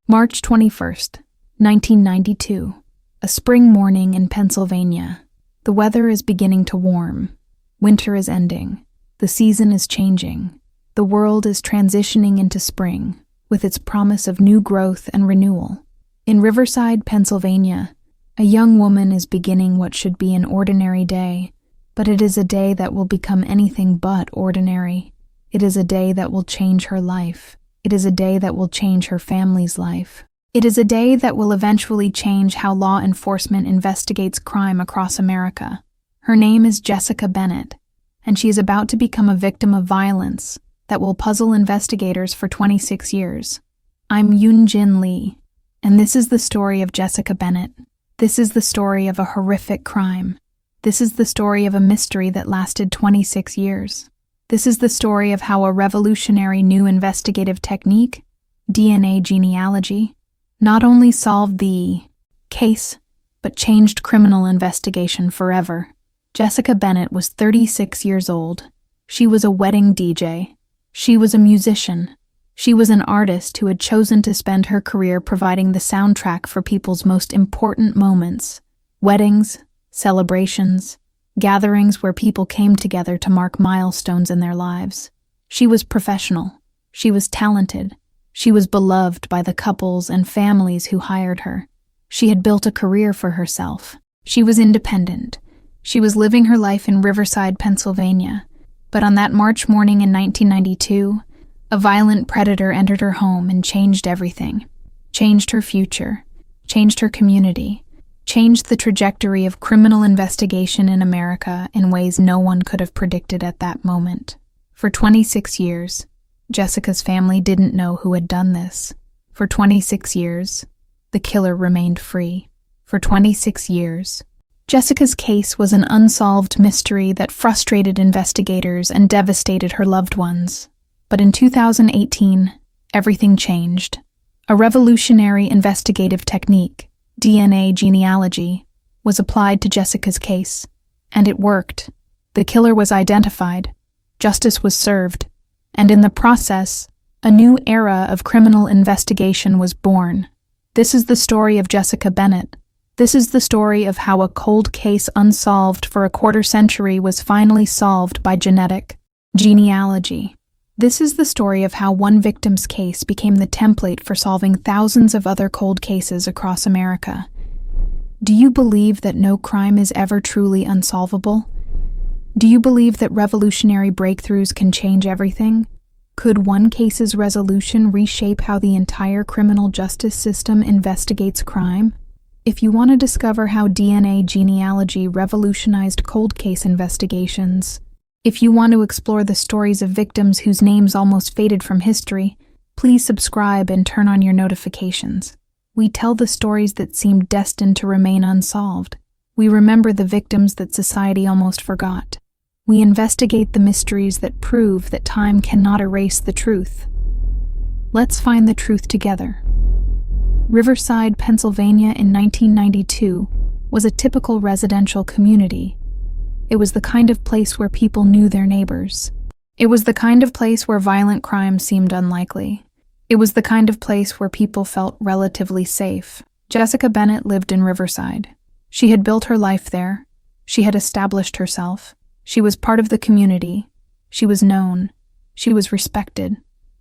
March 21st, 1992. A spring morning in Pennsylvania. The weather is beginning to warm. Winter is ending. The season is changing. The world is transitioning into spring, with its promise of new growth and renewal. In Riverside, Pennsylvania, a young woman is beginning what should be an ordinary day, but it is a day that will become anything but ordinary. It is a day that will change her life. It is a day that will change her family's life. It is a day that will eventually change how law enforcement investigates crime across America. Her name is Jessica Bennett, and she is about to become a victim of violence that will puzzle investigators for 26 years. I'm Yoon-Jin Lee, and this is the story of Jessica Bennett. This is the story of a horrific crime. This is the story of a mystery that lasted 26 years. This is the story of how a revolutionary new investigative technique, DNA genealogy, not only solved the case, but changed criminal investigation forever. Jessica Bennett was 36 years old. She was a wedding DJ. She was a musician. She was an artist who had chosen to spend her career providing the soundtrack for people's most important moments: weddings, celebrations, gatherings where people came together to mark milestones in their lives. She was professional. She was talented. She was beloved by the couples and families who hired her. She had built a career for herself. She was independent. She was living her life in Riverside, Pennsylvania. But on that March morning in 1992, a violent predator entered her home and changed everything. Changed her future. Changed her community. Changed the trajectory of criminal investigation in America in ways no one could have predicted at that moment. For 26 years, Jessica's family didn't know who had done this. For 26 years, the killer remained free. For 26 years, Jessica's case was an unsolved mystery that frustrated investigators and devastated her loved ones. But in 2018, everything changed. A revolutionary investigative technique, DNA genealogy, was applied to Jessica's case, and it worked. The killer was identified, justice was served, and in the process, a new era of criminal investigation was born. This is the story of Jessica Bennett. This is the story of how a cold case unsolved for a quarter century was finally solved by genealogy. This is the story of how one victim's case became the template for solving thousands of other cold cases across America. Do you believe that no crime is ever truly unsolvable? Do you believe that revolutionary breakthroughs can change everything? Could one case's resolution reshape how the entire criminal justice system investigates crime? If you want to discover how DNA genealogy revolutionized cold case investigations, if you want to explore the stories of victims whose names almost faded from history, please subscribe and turn on your notifications. We tell the stories that seemed destined to remain unsolved. We remember the victims that society almost forgot. We investigate the mysteries that prove that time cannot erase the truth. Let's find the truth together. Riverside, Pennsylvania in 1992 was a typical residential community. It was the kind of place where people knew their neighbors. It was the kind of place where violent crime seemed unlikely. It was the kind of place where people felt relatively safe. Jessica Bennett lived in Riverside. She had built her life there. She had established herself. She was part of the community. She was known. She was respected.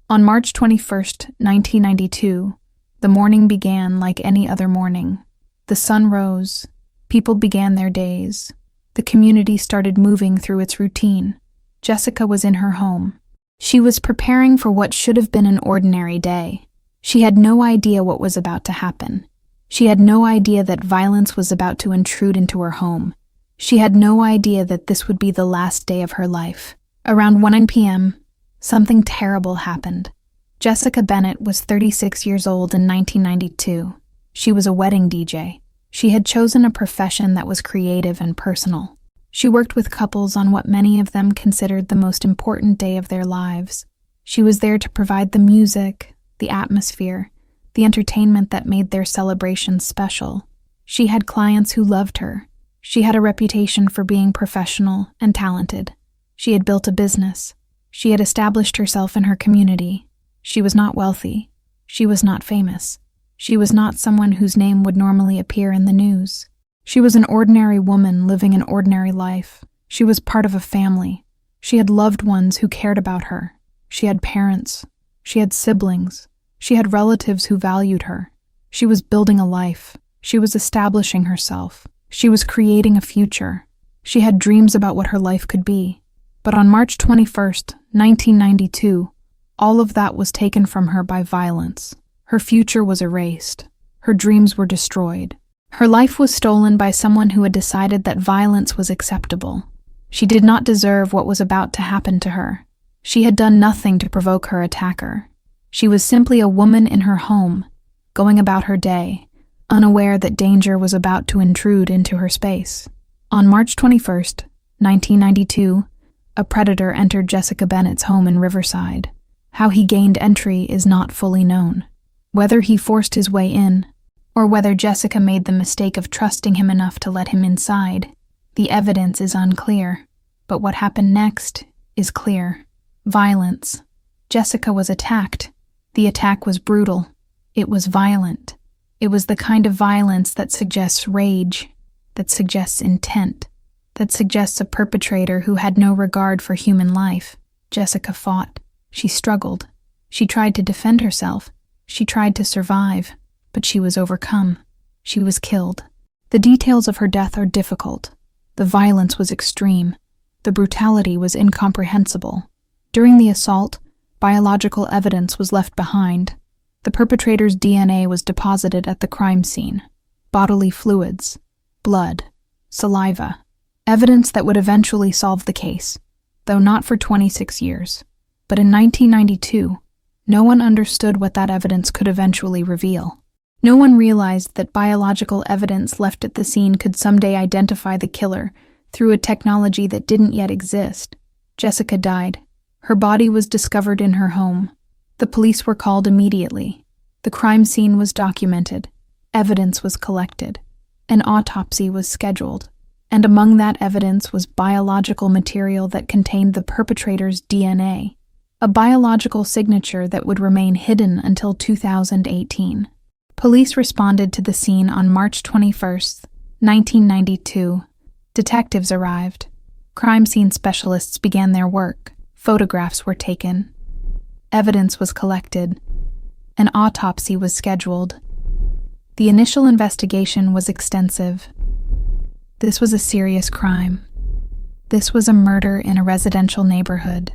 On March 21st, 1992, the morning began like any other morning. The sun rose. People began their days. The community started moving through its routine. Jessica was in her home. She was preparing for what should have been an ordinary day. She had no idea what was about to happen. She had no idea that violence was about to intrude into her home. She had no idea that this would be the last day of her life. Around 1 p.m., something terrible happened. Jessica Bennett was 36 years old in 1992. She was a wedding DJ. She had chosen a profession that was creative and personal. She worked with couples on what many of them considered the most important day of their lives. She was there to provide the music, the atmosphere, the entertainment that made their celebrations special. She had clients who loved her. She had a reputation for being professional and talented. She had built a business. She had established herself in her community. She was not wealthy. She was not famous. She was not someone whose name would normally appear in the news. She was an ordinary woman living an ordinary life. She was part of a family. She had loved ones who cared about her. She had parents. She had siblings. She had relatives who valued her. She was building a life. She was establishing herself. She was creating a future. She had dreams about what her life could be. But on March 21st, 1992, all of that was taken from her by violence. Her future was erased. Her dreams were destroyed. Her life was stolen by someone who had decided that violence was acceptable. She did not deserve what was about to happen to her. She had done nothing to provoke her attacker. She was simply a woman in her home, going about her day, unaware that danger was about to intrude into her space. On March 21st, 1992, a predator entered Jessica Bennett's home in Riverside. How he gained entry is not fully known. Whether he forced his way in, or whether Jessica made the mistake of trusting him enough to let him inside, the evidence is unclear. But what happened next is clear. Violence. Jessica was attacked. The attack was brutal. It was violent. It was the kind of violence that suggests rage, that suggests intent, that suggests a perpetrator who had no regard for human life. Jessica fought. She struggled. She tried to defend herself. She tried to survive, but she was overcome. She was killed. The details of her death are difficult. The violence was extreme. The brutality was incomprehensible. During the assault, biological evidence was left behind. The perpetrator's DNA was deposited at the crime scene. Bodily fluids, blood, saliva, evidence that would eventually solve the case, though not for 26 years. But in 1992, no one understood what that evidence could eventually reveal. No one realized that biological evidence left at the scene could someday identify the killer through a technology that didn't yet exist. Jessica died. Her body was discovered in her home. The police were called immediately. The crime scene was documented. Evidence was collected. An autopsy was scheduled. And among that evidence was biological material that contained the perpetrator's DNA. A biological signature that would remain hidden until 2018. Police responded to the scene on March 21st, 1992. Detectives arrived. Crime scene specialists began their work. Photographs were taken. Evidence was collected. An autopsy was scheduled. The initial investigation was extensive. This was a serious crime. This was a murder in a residential neighborhood.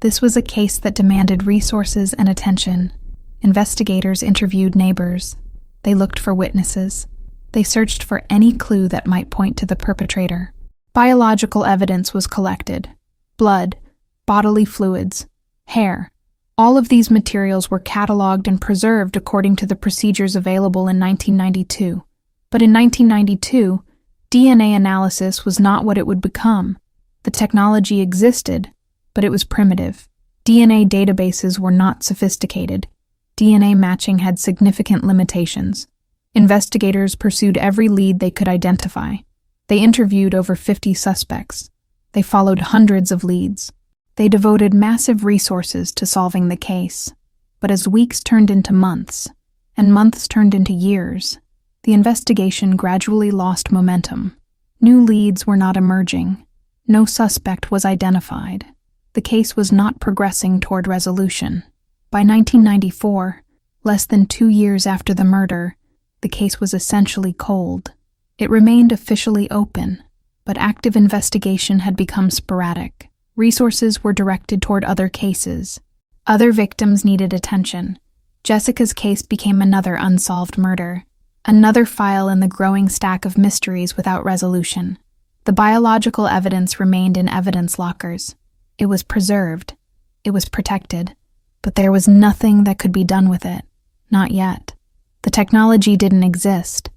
This was a case that demanded resources and attention. Investigators interviewed neighbors. They looked for witnesses. They searched for any clue that might point to the perpetrator. Biological evidence was collected. Blood, bodily fluids, hair. All of these materials were cataloged and preserved according to the procedures available in 1992. But in 1992, DNA analysis was not what it would become. The technology existed, but it was primitive. DNA databases were not sophisticated. DNA matching had significant limitations. Investigators pursued every lead they could identify. They interviewed over 50 suspects. They followed hundreds of leads. They devoted massive resources to solving the case. But as weeks turned into months, and months turned into years, the investigation gradually lost momentum. New leads were not emerging. No suspect was identified. The case was not progressing toward resolution. By 1994, less than 2 years after the murder, the case was essentially cold. It remained officially open, but active investigation had become sporadic. Resources were directed toward other cases. Other victims needed attention. Jessica's case became another unsolved murder, another file in the growing stack of mysteries without resolution. The biological evidence remained in evidence lockers. It was preserved. It was protected. But there was nothing that could be done with it. Not yet. The technology didn't exist.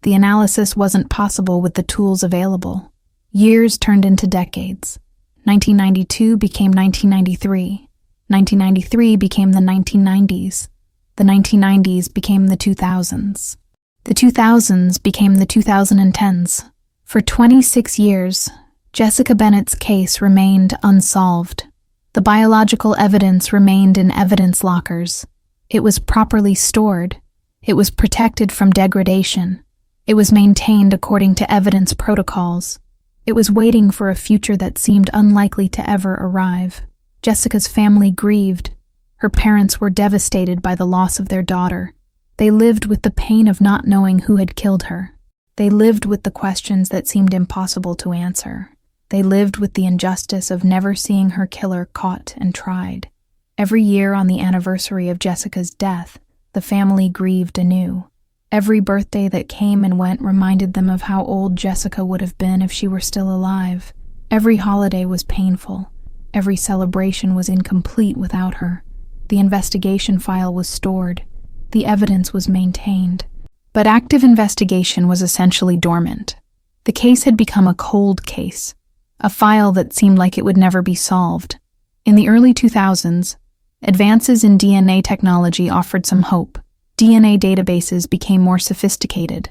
The analysis wasn't possible with the tools available. Years turned into decades. 1992 became 1993. 1993 became the 1990s. The 1990s became the 2000s. The 2000s became the 2010s. For 26 years, Jessica Bennett's case remained unsolved. The biological evidence remained in evidence lockers. It was properly stored. It was protected from degradation. It was maintained according to evidence protocols. It was waiting for a future that seemed unlikely to ever arrive. Jessica's family grieved. Her parents were devastated by the loss of their daughter. They lived with the pain of not knowing who had killed her. They lived with the questions that seemed impossible to answer. They lived with the injustice of never seeing her killer caught and tried. Every year on the anniversary of Jessica's death, the family grieved anew. Every birthday that came and went reminded them of how old Jessica would have been if she were still alive. Every holiday was painful. Every celebration was incomplete without her. The investigation file was stored. The evidence was maintained. But active investigation was essentially dormant. The case had become a cold case, a file that seemed like it would never be solved. In the early 2000s, advances in DNA technology offered some hope. DNA databases became more sophisticated.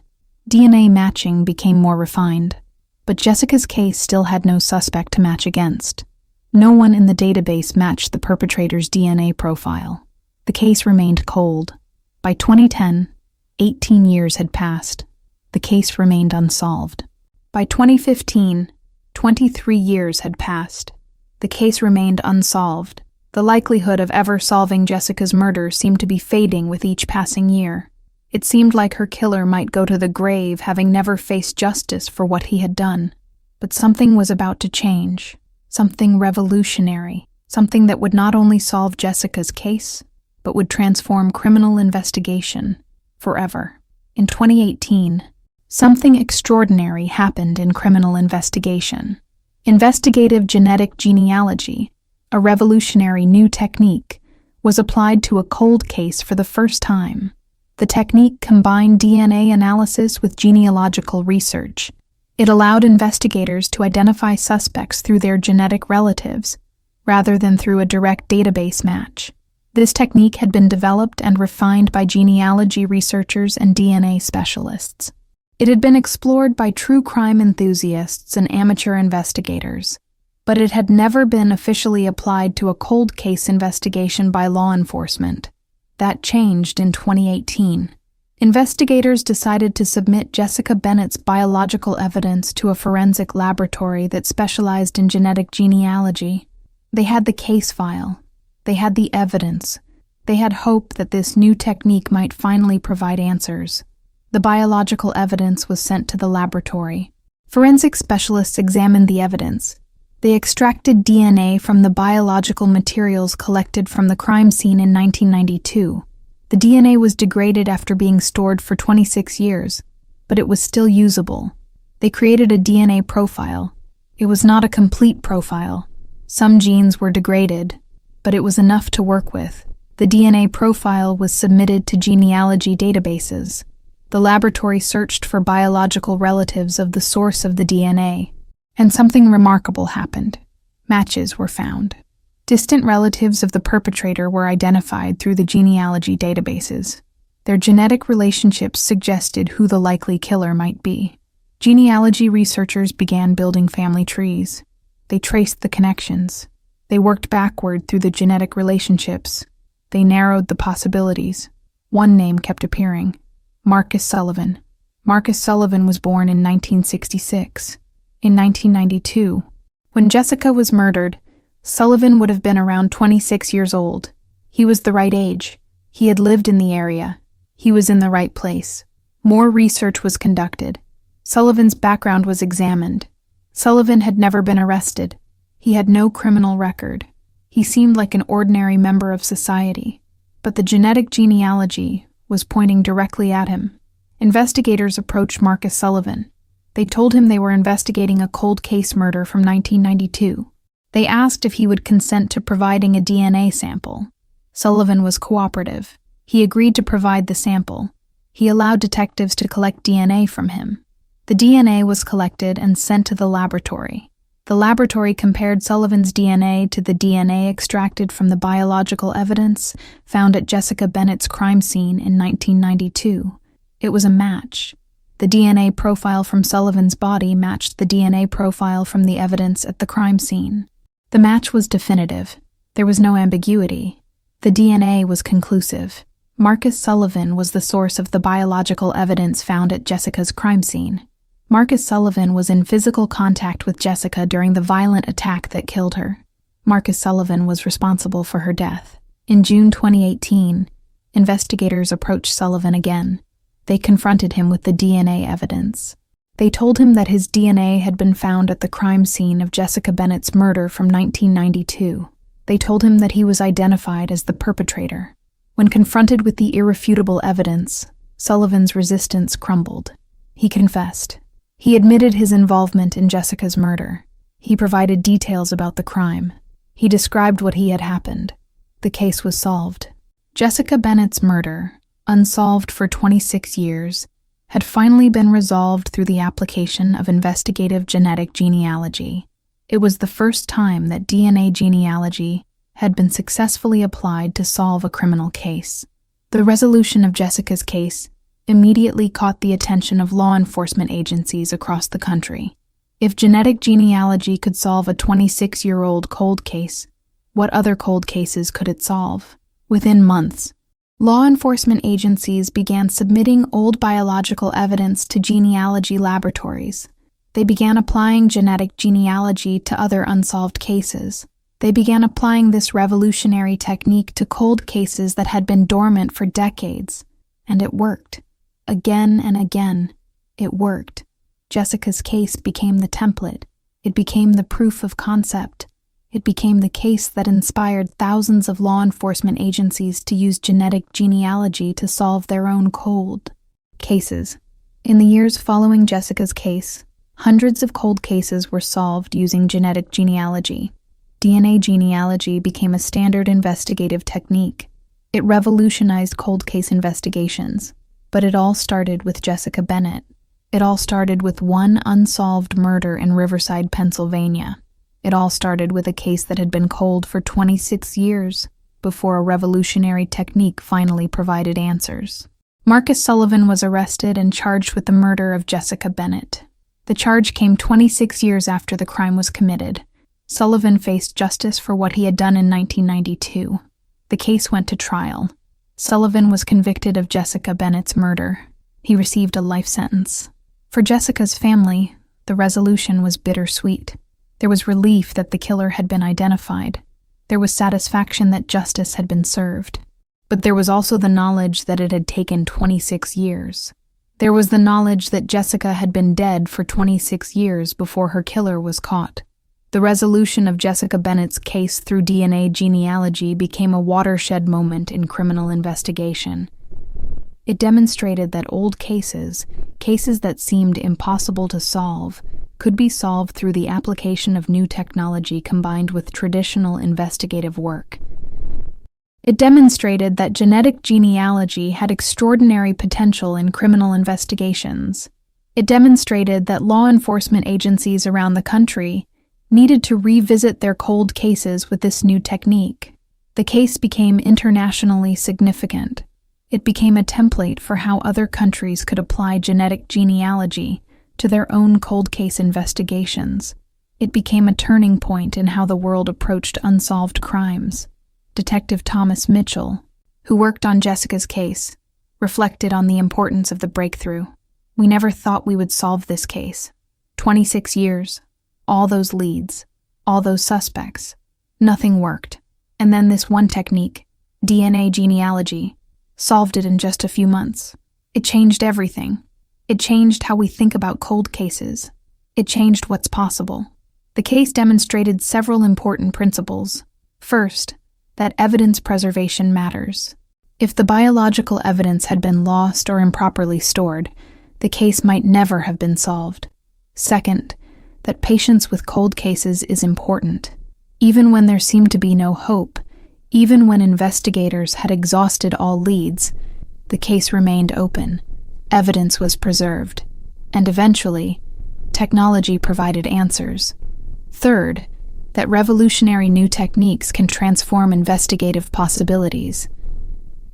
DNA matching became more refined. But Jessica's case still had no suspect to match against. No one in the database matched the perpetrator's DNA profile. The case remained cold. By 2010, 18 years had passed. The case remained unsolved. By 2015, 23 years had passed. The case remained unsolved. The likelihood of ever solving Jessica's murder seemed to be fading with each passing year. It seemed like her killer might go to the grave having never faced justice for what he had done. But something was about to change. Something revolutionary. Something that would not only solve Jessica's case, but would transform criminal investigation forever. In 2018, something extraordinary happened in criminal investigation. Investigative genetic genealogy, a revolutionary new technique, was applied to a cold case for the first time. The technique combined DNA analysis with genealogical research. It allowed investigators to identify suspects through their genetic relatives, rather than through a direct database match. This technique had been developed and refined by genealogy researchers and DNA specialists. It had been explored by true crime enthusiasts and amateur investigators, but it had never been officially applied to a cold case investigation by law enforcement. That changed in 2018. Investigators decided to submit Jessica Bennett's biological evidence to a forensic laboratory that specialized in genetic genealogy. They had the case file. They had the evidence. They had hope that this new technique might finally provide answers. The biological evidence was sent to the laboratory. Forensic specialists examined the evidence. They extracted DNA from the biological materials collected from the crime scene in 1992. The DNA was degraded after being stored for 26 years, but it was still usable. They created a DNA profile. It was not a complete profile. Some genes were degraded, but it was enough to work with. The DNA profile was submitted to genealogy databases. The laboratory searched for biological relatives of the source of the DNA, and something remarkable happened. Matches were found. Distant relatives of the perpetrator were identified through the genealogy databases. Their genetic relationships suggested who the likely killer might be. Genealogy researchers began building family trees. They traced the connections. They worked backward through the genetic relationships. They narrowed the possibilities. One name kept appearing: Marcus Sullivan. Marcus Sullivan was born in 1966. In 1992, when Jessica was murdered, Sullivan would have been around 26 years old. He was the right age. He had lived in the area. He was in the right place. More research was conducted. Sullivan's background was examined. Sullivan had never been arrested. He had no criminal record. He seemed like an ordinary member of society. But the genetic genealogy was pointing directly at him. Investigators approached Marcus Sullivan. They told him they were investigating a cold case murder from 1992. They asked if he would consent to providing a DNA sample. Sullivan was cooperative. He agreed to provide the sample. He allowed detectives to collect DNA from him. The DNA was collected and sent to the laboratory. The laboratory compared Sullivan's DNA to the DNA extracted from the biological evidence found at Jessica Bennett's crime scene in 1992. It was a match. The DNA profile from Sullivan's body matched the DNA profile from the evidence at the crime scene. The match was definitive. There was no ambiguity. The DNA was conclusive. Marcus Sullivan was the source of the biological evidence found at Jessica's crime scene. Marcus Sullivan was in physical contact with Jessica during the violent attack that killed her. Marcus Sullivan was responsible for her death. In June 2018, investigators approached Sullivan again. They confronted him with the DNA evidence. They told him that his DNA had been found at the crime scene of Jessica Bennett's murder from 1992. They told him that he was identified as the perpetrator. When confronted with the irrefutable evidence, Sullivan's resistance crumbled. He confessed. He admitted his involvement in Jessica's murder. He provided details about the crime. He described what had happened. The case was solved. Jessica Bennett's murder, unsolved for 26 years, had finally been resolved through the application of investigative genetic genealogy. It was the first time that DNA genealogy had been successfully applied to solve a criminal case. The resolution of Jessica's case immediately caught the attention of law enforcement agencies across the country. If genetic genealogy could solve a 26-year-old cold case, what other cold cases could it solve? Within months, law enforcement agencies began submitting old biological evidence to genealogy laboratories. They began applying genetic genealogy to other unsolved cases. They began applying this revolutionary technique to cold cases that had been dormant for decades. And it worked. Again and again, it worked. Jessica's case became the template. It became the proof of concept. It became the case that inspired thousands of law enforcement agencies to use genetic genealogy to solve their own cold cases. In the years following Jessica's case, hundreds of cold cases were solved using genetic genealogy. DNA genealogy became a standard investigative technique. It revolutionized cold case investigations. But it all started with Jessica Bennett. It all started with one unsolved murder in Riverside, Pennsylvania. It all started with a case that had been cold for 26 years before a revolutionary technique finally provided answers. Marcus Sullivan was arrested and charged with the murder of Jessica Bennett. The charge came 26 years after the crime was committed. Sullivan faced justice for what he had done in 1992. The case went to trial. Sullivan was convicted of Jessica Bennett's murder. He received a life sentence. For Jessica's family, the resolution was bittersweet. There was relief that the killer had been identified. There was satisfaction that justice had been served. But there was also the knowledge that it had taken 26 years. There was the knowledge that Jessica had been dead for 26 years before her killer was caught. The resolution of Jessica Bennett's case through DNA genealogy became a watershed moment in criminal investigation. It demonstrated that old cases that seemed impossible to solve, could be solved through the application of new technology combined with traditional investigative work. It demonstrated that genetic genealogy had extraordinary potential in criminal investigations. It demonstrated that law enforcement agencies around the country needed to revisit their cold cases with this new technique. The case became internationally significant. It became a template for how other countries could apply genetic genealogy to their own cold case investigations. It became a turning point in how the world approached unsolved crimes. Detective Thomas Mitchell, who worked on Jessica's case, reflected on the importance of the breakthrough. We never thought we would solve this case. 26 years. All those leads, all those suspects. Nothing worked. And then this one technique, DNA genealogy, solved it in just a few months. It changed everything. It changed how we think about cold cases. It changed what's possible. The case demonstrated several important principles. First, that evidence preservation matters. If the biological evidence had been lost or improperly stored, the case might never have been solved. Second, that patience with cold cases is important. Even when there seemed to be no hope, even when investigators had exhausted all leads, the case remained open. Evidence was preserved. And eventually, technology provided answers. Third, that revolutionary new techniques can transform investigative possibilities.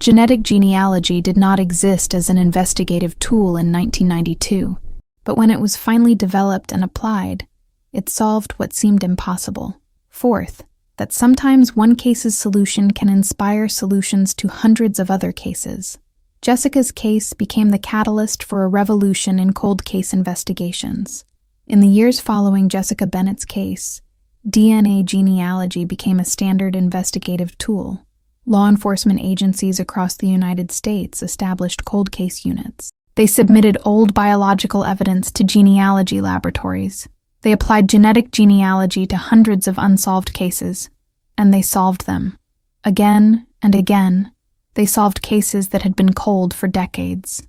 Genetic genealogy did not exist as an investigative tool in 1992. But when it was finally developed and applied, it solved what seemed impossible. Fourth, that sometimes one case's solution can inspire solutions to hundreds of other cases. Jessica's case became the catalyst for a revolution in cold case investigations. In the years following Jessica Bennett's case, DNA genealogy became a standard investigative tool. Law enforcement agencies across the United States established cold case units. They submitted old biological evidence to genealogy laboratories. They applied genetic genealogy to hundreds of unsolved cases, and they solved them. Again and again, they solved cases that had been cold for decades.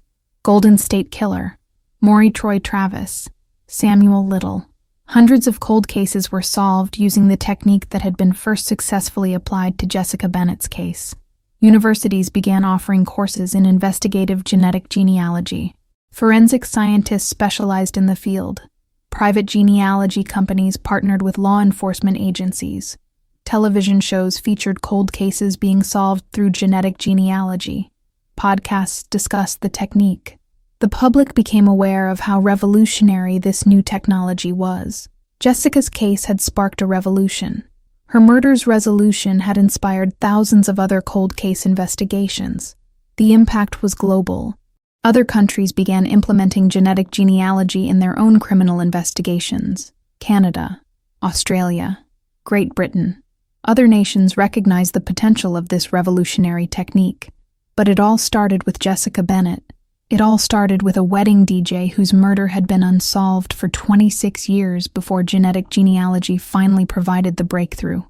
Golden State Killer, Maury Troy Travis, Samuel Little. Hundreds of cold cases were solved using the technique that had been first successfully applied to Jessica Bennett's case. Universities began offering courses in investigative genetic genealogy. Forensic scientists specialized in the field. Private genealogy companies partnered with law enforcement agencies. Television shows featured cold cases being solved through genetic genealogy. Podcasts discussed the technique. The public became aware of how revolutionary this new technology was. Jessica's case had sparked a revolution. Her murder's resolution had inspired thousands of other cold case investigations. The impact was global. Other countries began implementing genetic genealogy in their own criminal investigations. Canada, Australia, Great Britain. Other nations recognized the potential of this revolutionary technique. But it all started with Jessica Bennett. It all started with a wedding DJ whose murder had been unsolved for 26 years before genetic genealogy finally provided the breakthrough.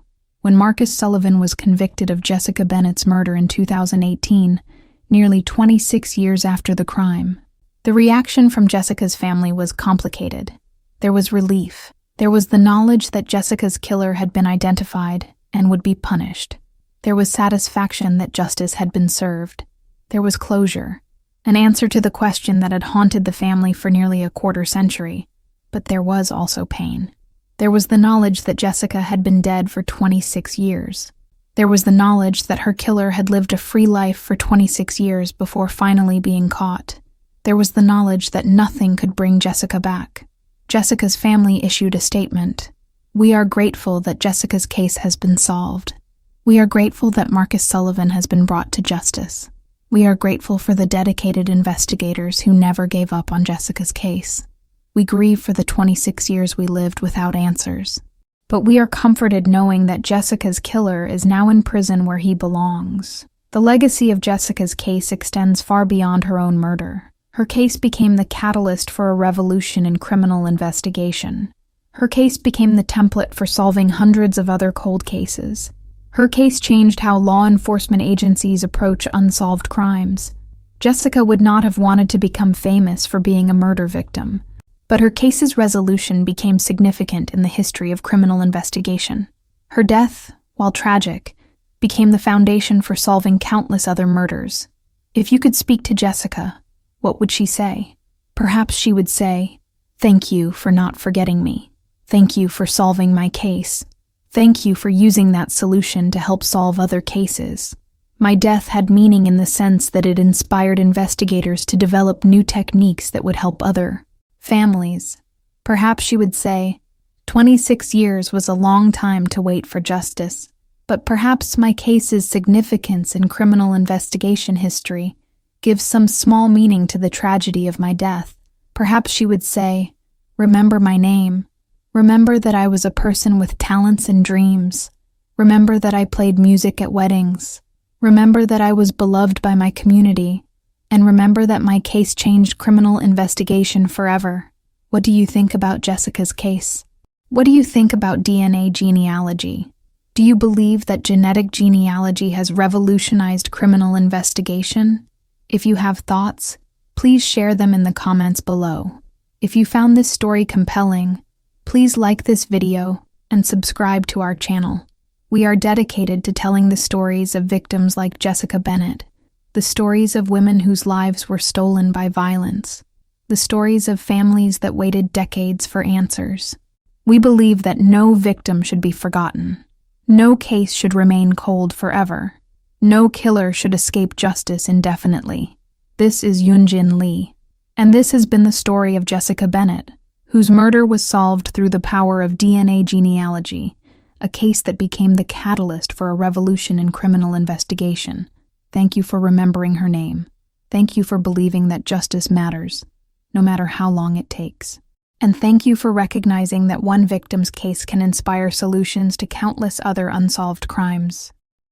When Marcus Sullivan was convicted of Jessica Bennett's murder in 2018, nearly 26 years after the crime, the reaction from Jessica's family was complicated. There was relief. There was the knowledge that Jessica's killer had been identified and would be punished. There was satisfaction that justice had been served. There was closure. An answer to the question that had haunted the family for nearly a quarter century. But there was also pain. There was the knowledge that Jessica had been dead for 26 years. There was the knowledge that her killer had lived a free life for 26 years before finally being caught. There was the knowledge that nothing could bring Jessica back. Jessica's family issued a statement. "We are grateful that Jessica's case has been solved. We are grateful that Marcus Sullivan has been brought to justice. We are grateful for the dedicated investigators who never gave up on Jessica's case. We grieve for the 26 years we lived without answers. But we are comforted knowing that Jessica's killer is now in prison where he belongs." The legacy of Jessica's case extends far beyond her own murder. Her case became the catalyst for a revolution in criminal investigation. Her case became the template for solving hundreds of other cold cases. Her case changed how law enforcement agencies approach unsolved crimes. Jessica would not have wanted to become famous for being a murder victim, but her case's resolution became significant in the history of criminal investigation. Her death, while tragic, became the foundation for solving countless other murders. If you could speak to Jessica, what would she say? Perhaps she would say, "Thank you for not forgetting me. Thank you for solving my case. Thank you for using that solution to help solve other cases. My death had meaning in the sense that it inspired investigators to develop new techniques that would help other families." Perhaps she would say, 26 years was a long time to wait for justice, but perhaps my case's significance in criminal investigation history gives some small meaning to the tragedy of my death. Perhaps she would say, "Remember my name. Remember that I was a person with talents and dreams. Remember that I played music at weddings. Remember that I was beloved by my community. And remember that my case changed criminal investigation forever." What do you think about Jessica's case? What do you think about DNA genealogy? Do you believe that genetic genealogy has revolutionized criminal investigation? If you have thoughts, please share them in the comments below. If you found this story compelling, please like this video and subscribe to our channel. We are dedicated to telling the stories of victims like Jessica Bennett, the stories of women whose lives were stolen by violence, the stories of families that waited decades for answers. We believe that no victim should be forgotten. No case should remain cold forever. No killer should escape justice indefinitely. This is Yoonjin Lee, and this has been the story of Jessica Bennett, whose murder was solved through the power of DNA genealogy, a case that became the catalyst for a revolution in criminal investigation. Thank you for remembering her name. Thank you for believing that justice matters, no matter how long it takes. And thank you for recognizing that one victim's case can inspire solutions to countless other unsolved crimes.